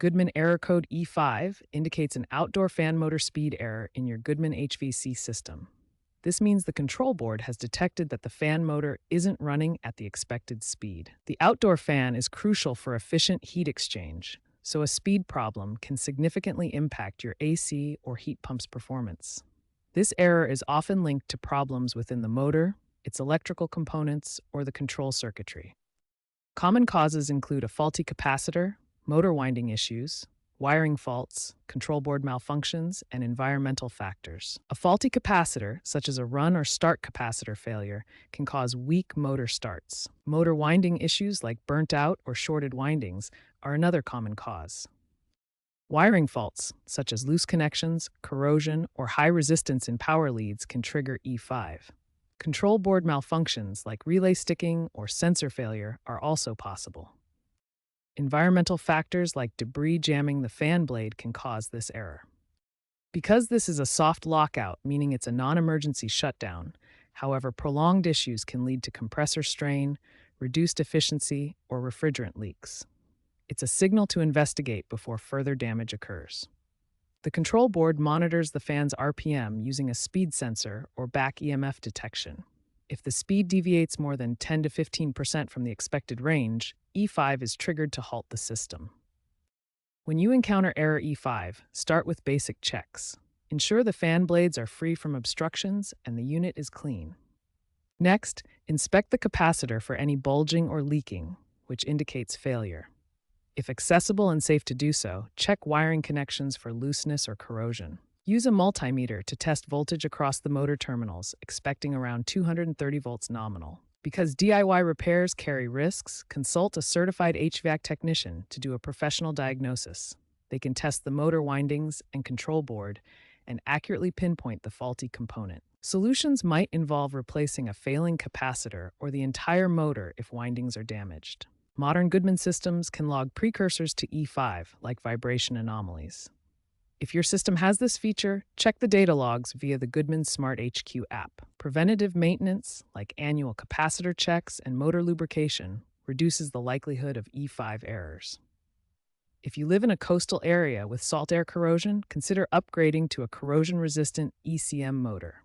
Goodman error code E5 indicates an outdoor fan motor speed error in your Goodman HVAC system. This means the control board has detected that the fan motor isn't running at the expected speed. The outdoor fan is crucial for efficient heat exchange, so a speed problem can significantly impact your AC or heat pump's performance. This error is often linked to problems within the motor, its electrical components, or the control circuitry. Common causes include a faulty capacitor, motor winding issues, wiring faults, control board malfunctions, and environmental factors. A faulty capacitor, such as a run or start capacitor failure, can cause weak motor starts. Motor winding issues like burnt out or shorted windings are another common cause. Wiring faults, such as loose connections, corrosion, or high resistance in power leads, can trigger E5. Control board malfunctions like relay sticking or sensor failure are also possible. Environmental factors like debris jamming the fan blade can cause this error. Because this is a soft lockout, meaning it's a non-emergency shutdown, however, prolonged issues can lead to compressor strain, reduced efficiency, or refrigerant leaks. It's a signal to investigate before further damage occurs. The control board monitors the fan's RPM using a speed sensor or back EMF detection. If the speed deviates more than 10 to 15% from the expected range, E5 is triggered to halt the system. When you encounter error E5, start with basic checks. Ensure the fan blades are free from obstructions and the unit is clean. Next, inspect the capacitor for any bulging or leaking, which indicates failure. If accessible and safe to do so, check wiring connections for looseness or corrosion. Use a multimeter to test voltage across the motor terminals, expecting around 230 volts nominal. Because DIY repairs carry risks, consult a certified HVAC technician to do a professional diagnosis. They can test the motor windings and control board and accurately pinpoint the faulty component. Solutions might involve replacing a failing capacitor or the entire motor if windings are damaged. Modern Goodman systems can log precursors to E5, like vibration anomalies. If your system has this feature, check the data logs via the Goodman Smart HQ app. Preventative maintenance, like annual capacitor checks and motor lubrication, reduces the likelihood of E5 errors. If you live in a coastal area with salt air corrosion, consider upgrading to a corrosion-resistant ECM motor.